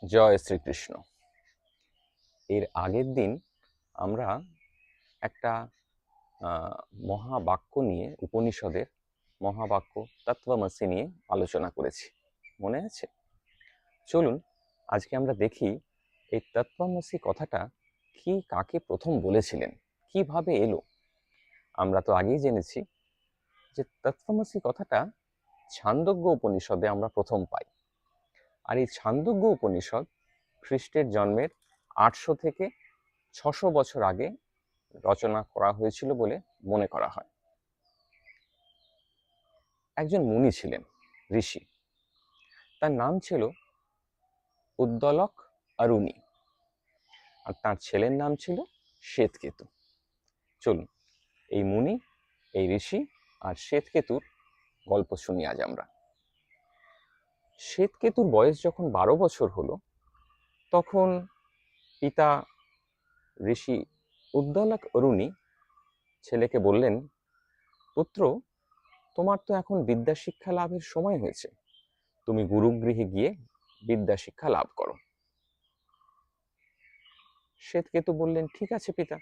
জয় শ্রীকৃষ্ণ। এর আগের দিন আমরা একটা মহাবাক্য নিয়ে, উপনিষদের মহাবাক্য তত্ত্বমসি নিয়ে আলোচনা করেছি, মনে আছে? চলুন আজকে আমরা দেখি এই তত্ত্বমসি কথাটা কি কাকে প্রথম বলেছিলেন, কিভাবে এলো। আমরা তো আগেই জেনেছি যে তত্ত্বমসি কথাটা ছান্দোগ্য উপনিষদে আমরা প্রথম পাই। আর এই ছান্দোগ্য উপনিষদ খ্রিস্টের জন্মের 800 থেকে 600 বছর আগে রচনা করা হয়েছিল বলে মনে করা হয়। একজন মুনি ছিলেন, ঋষি। তার নাম ছিল উদ্দলক অরুণী, আর তার ছেলের নাম ছিল শ্বেতকেতু। চলুন এই মুনি, এই ঋষি আর শ্বেতকেতুর গল্প শুনি আজ আমরা। শ্বেতকেতুর বয়স যখন 12 বছর হলো, তখন পিতা ঋষি উদ্দলক অরুণী ছেলেকে বললেন, পুত্র, তোমার তো এখন বিদ্যা শিক্ষা লাভের সময় হয়েছে, তুমি গুরুগৃহে গিয়ে বিদ্যা শিক্ষা লাভ করো। শ্বেতকেতু বললেন, ঠিক আছে পিতা,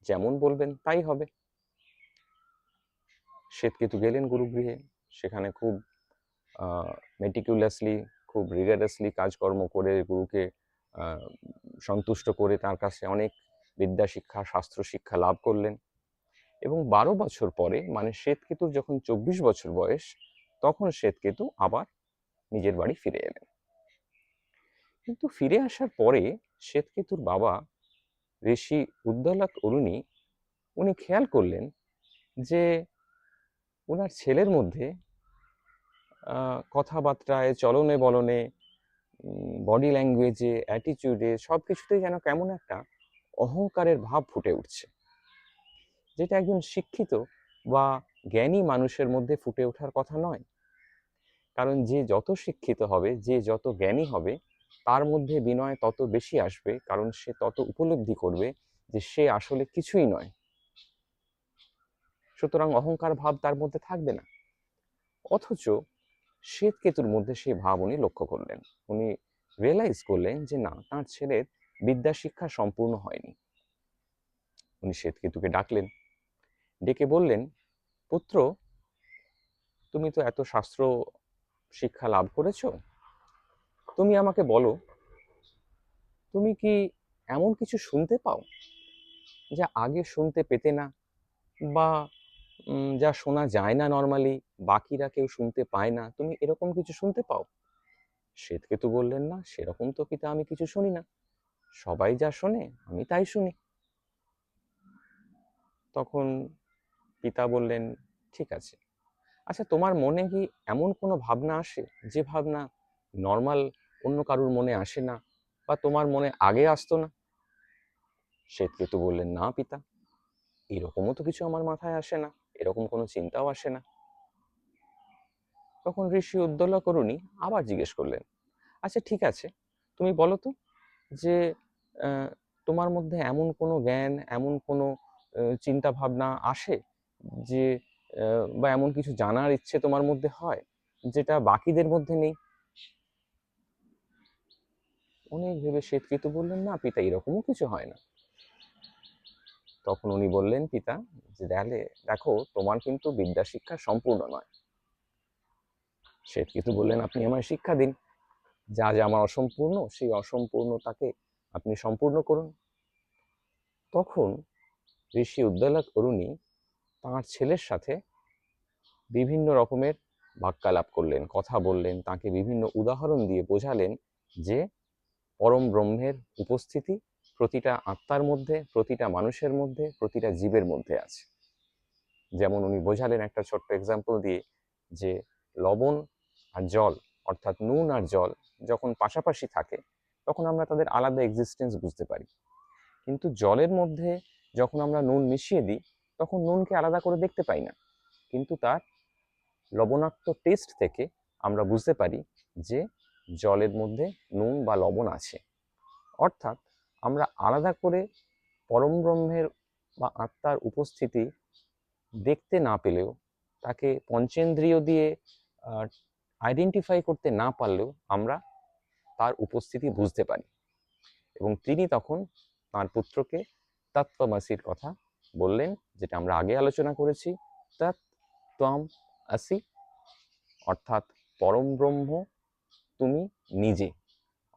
যেমন বলবেন তাই হবে। শ্বেতকেতু গেলেন গুরুগৃহে। সেখানে খুব মেটিকুলাসলি, খুব রিগারাসলি কাজকর্ম করে গুরুকে সন্তুষ্ট করে তার কাছে অনেক বিদ্যা শিক্ষা, শাস্ত্র শিক্ষা লাভ করলেন। এবং 12 বছর পরে, মানে শ্বেতকেতুর যখন 24 বছর বয়স, তখন শ্বেতকেতু আবার নিজের বাড়ি ফিরে এলেন। কিন্তু ফিরে আসার পরে শ্বেতকেতুর বাবা ঋষি উদ্দলক অরুণী উনি খেয়াল করলেন যে ওনার ছেলের মধ্যে কথাবার্তায়, চলনে বলনে, বডি ল্যাঙ্গুয়েজে, অ্যাটিটিউডে, সব কিছুতেই যেন কেমন একটা অহংকারের ভাব ফুটে উঠছে, যেটা একজন শিক্ষিত বা জ্ঞানী মানুষের মধ্যে ফুটে ওঠার কথা নয়। কারণ যে যত শিক্ষিত হবে, যে যত জ্ঞানী হবে, তার মধ্যে বিনয় তত বেশি আসবে, কারণ সে তত উপলব্ধি করবে যে সে আসলে কিছুই নয়। সুতরাং অহংকার ভাব তার মধ্যে থাকবে না। অথচ শ্বেতকেতুর মধ্যে সেই ভাব উনি লক্ষ্য করলেন। উনি রিয়েলাইজ করলেন যে না, তার ছেলের বিদ্যা শিক্ষা সম্পূর্ণ হয়নি। উনি শ্বেতকেতুকে ডাকলেন, ডেকে বললেন, পুত্র, তুমি তো এত শাস্ত্র শিক্ষা লাভ করেছ, তুমি আমাকে বলো, তুমি কি এমন কিছু শুনতে পাও যা আগে শুনতে পেতে না, বা যা শোনা যায় না নর্মালি, বাকিরা কেউ শুনতে পায় না, তুমি এরকম কিছু শুনতে পাও? শ্বেতকেতু বললেন, না, সেরকম তো পিতা আমি কিছু শুনি না, সবাই যা শোনে আমি তাই শুনি। তখন পিতা বললেন, ঠিক আছে, আচ্ছা, তোমার মনে কি এমন কোনো ভাবনা আসে যে ভাবনা নর্মাল অন্য কারুর মনে আসে না, বা তোমার মনে আগে আসতো না? শ্বেতকেতু বললেন, না পিতা, এরকমও তো কিছু আমার মাথায় আসে না, এরকম কোনো চিন্তাও আসে না। তখন ঋষি উদ্দলক অরুণী আবার জিজ্ঞেস করলেন, আচ্ছা ঠিক আছে, তুমি বলো তো যে তোমার মধ্যে এমন কোনো জ্ঞান, এমন কোনো চিন্তা ভাবনা আসে যে, বা এমন কিছু জানার ইচ্ছে তোমার মধ্যে হয় যেটা বাকিদের মধ্যে নেই? অনেক ভেবে শ্বেতকেতু বললেন, না পিতা, এরকমও কিছু হয় না। তখন উনি বললেন, পিতা, যে দেখো, তোমার কিন্তু বিদ্যা শিক্ষা সম্পূর্ণ নয়। শ্বেতকেতু বললেন, আপনি আমায় শিক্ষা দিন, যা যা আমার অসম্পূর্ণ সেই অসম্পূর্ণতাকে আপনি সম্পূর্ণ করুন। তখন ঋষি উদ্দালক অরুণী তাঁর ছেলের সাথে বিভিন্ন রকমের বাক্যালাপ করলেন, কথা বললেন, তাকে বিভিন্ন উদাহরণ দিয়ে বোঝালেন যে পরম ব্রহ্মের উপস্থিতি প্রতিটা আত্মার মধ্যে, প্রতিটা মানুষের মধ্যে, প্রতিটা জীবের মধ্যে আছে। যেমন উনি বোঝালেন একটা ছোট্ট এক্সাম্পল দিয়ে, যে লবণ আর জল, অর্থাৎ নুন আর জল যখন পাশাপাশি থাকে তখন আমরা তাদের আলাদা এক্সিস্টেন্স বুঝতে পারি, কিন্তু জলের মধ্যে যখন আমরা নুন মিশিয়ে দিই তখন নুনকে আলাদা করে দেখতে পাই না, কিন্তু তার লবণাক্ত টেস্ট থেকে আমরা বুঝতে পারি যে জলের মধ্যে নুন বা লবণ আছে। অর্থাৎ আমরা আলাদা করে পরম ব্রহ্মের বা আত্মার উপস্থিতি দেখতে না পেলেও, তাকে পঞ্চেন্দ্রিয় দিয়ে আইডেন্টিফাই করতে না পারলেও, আমরা তার উপস্থিতি বুঝতে পারি। এবং তিনি তখন তাঁর পুত্রকে তত্ত্বমসির কথা বললেন, যেটা আমরা আগে আলোচনা করেছি, তৎ ত্বম আসি, অর্থাৎ পরম ব্রহ্ম তুমি নিজে,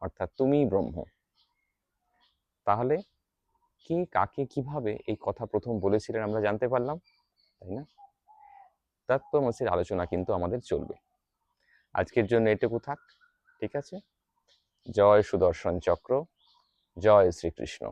অর্থাৎ তুমিই ব্রহ্ম। তাহলে কে কাকে কিভাবে এই কথা প্রথম বলেছিলেন আমরা জানতে পারলাম, তাই না? তত্ত্বমসির আলোচনা কিন্তু আমাদের চলবে। আজকের জন্য এটুকু থাক, ঠিক আছে? জয় সুদর্শন চক্র, জয় শ্রীকৃষ্ণ।